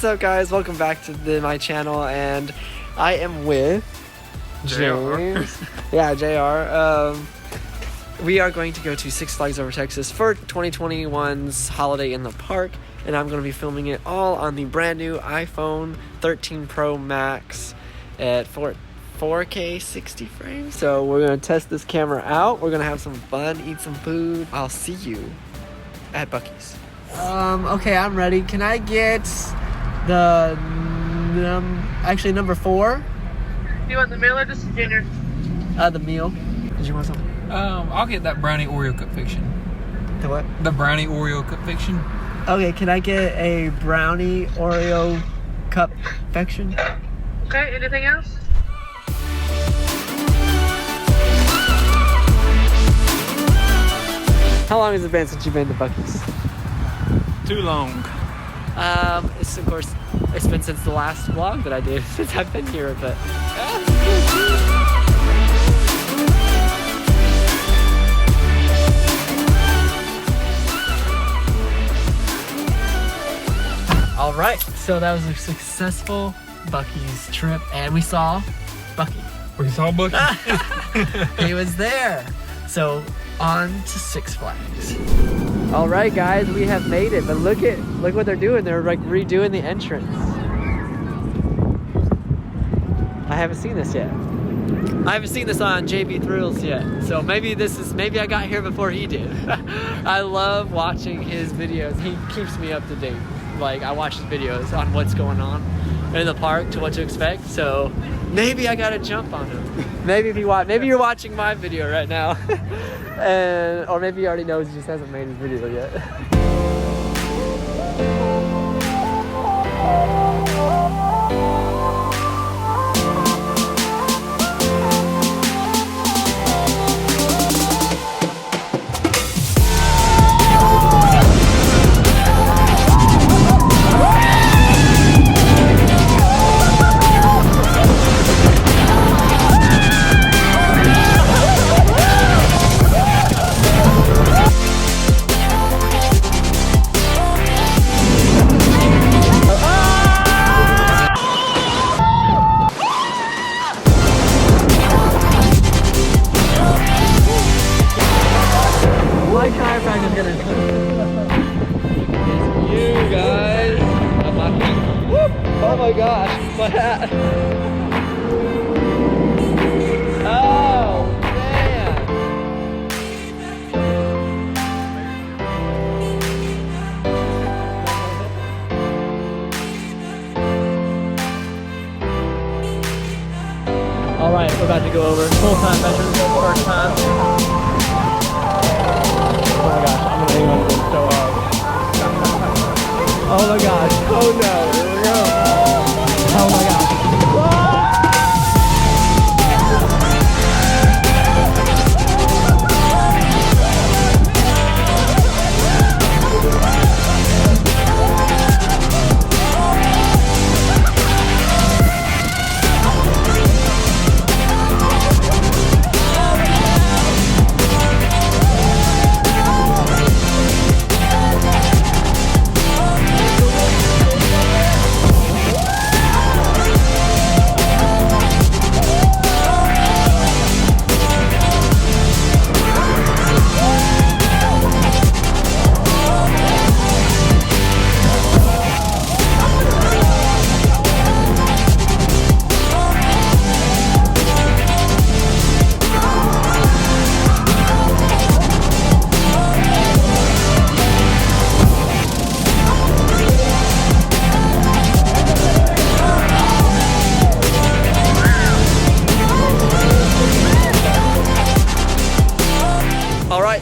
What's up, guys? Welcome back to my channel, and I am with James. Yeah, JR. We are going to go to Six Flags over Texas for 2021's Holiday in the Park, and I'm going to be filming it all on the brand new iPhone 13 Pro Max at 4K 60 frames. So we're going to test this camera out. We're going to have some fun, eat some food. I'll see you at Buc-ee's. Okay, I'm ready. Can I get the actually number 4? Do you want the meal or just dinner? The meal. Did you want something? I'll get that brownie Oreo cup fiction. The what? The brownie Oreo cup fiction. Okay, can I get a brownie Oreo cup fiction? Okay, anything else? How long has it been since you've been to Buc-ee's? Too long. It's of course, it's been since the last vlog that I did since I've been here, but all right, so that was a successful Buc-ee's trip, and we saw Bucky. We saw Bucky. He was there. So on to Six Flags. All right, guys, we have made it, but look what they're doing. They're like redoing the entrance. I haven't seen this yet. I haven't seen this on JB Thrills yet. So maybe I got here before he did. I love watching his videos. He keeps me up to date. Like, I watch his videos on what's going on in the park, to what to expect. So maybe I gotta jump on him. Maybe you're watching my video right now. Or maybe he already knows, he just hasn't made his video yet. Oh my gosh, my hat. Oh, man. All right, we're about to go over full-time measures for the first time. Oh my gosh, I'm gonna hang on to this so hard. Oh my gosh, oh no, here we go. Oh my gosh.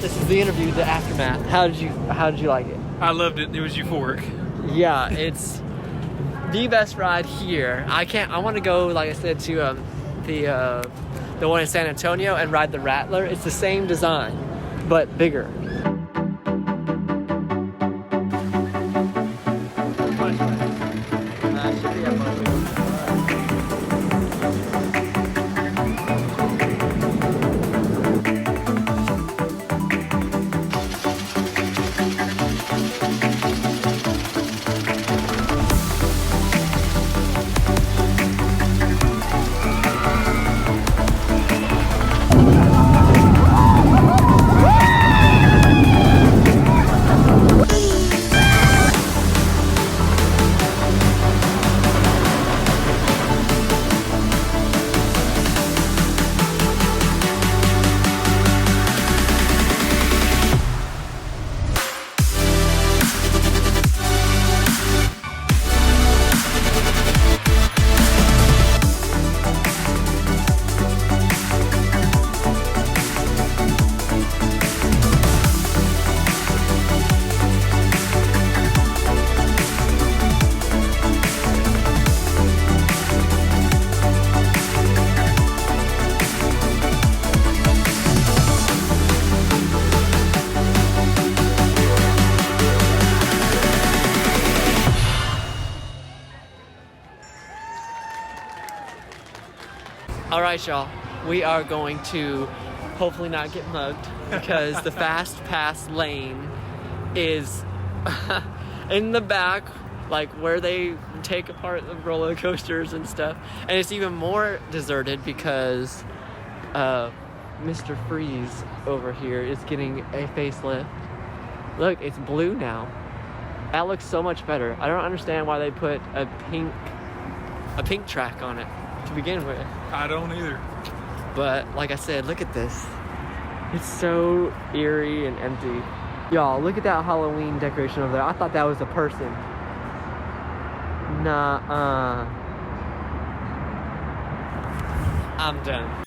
This is the interview, the aftermath. How did you like it? I loved it. It was euphoric. Yeah, it's the best ride here. I want to go, like I said, to the one in San Antonio and ride the Rattler. It's the same design, but bigger. All right, y'all. We are going to hopefully not get mugged because the fast pass lane is in the back, like where they take apart the roller coasters and stuff. And it's even more deserted because Mr. Freeze over here is getting a facelift. Look, it's blue now. That looks so much better. I don't understand why they put a pink track on it to begin with. I don't either. But like I said, look at this. It's so eerie and empty. Y'all, look at that Halloween decoration over there. I thought that was a person. Nah, I'm done.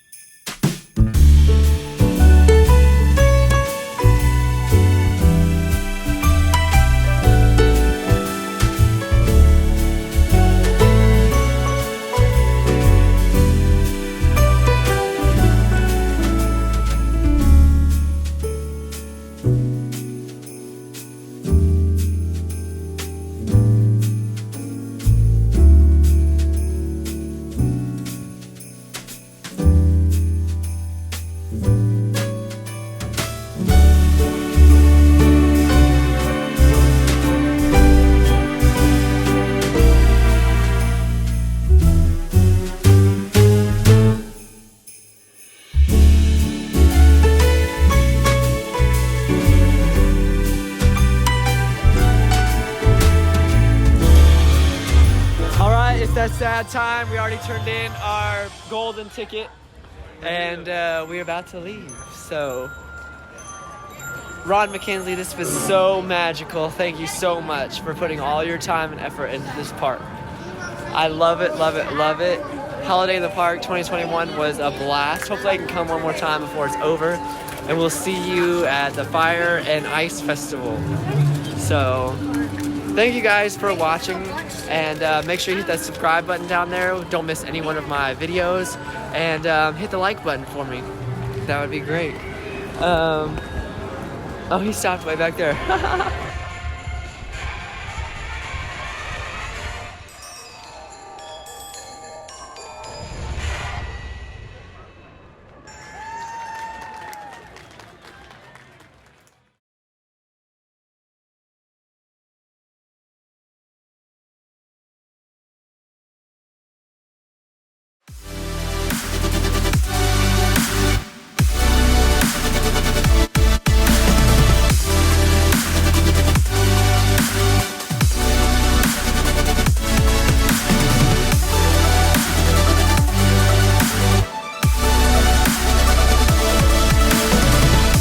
That sad time. We already turned in our golden ticket and we're about to leave. So Ron McKinley, this was so magical. Thank you so much for putting all your time and effort into this park. I love it, love it, love it. Holiday in the Park 2021 was a blast. Hopefully I can come one more time before it's over, and we'll see you at the Fire and Ice Festival. So thank you guys for watching, and make sure you hit that subscribe button down there. Don't miss any one of my videos, and hit the like button for me. That would be great. Oh, he stopped way back there.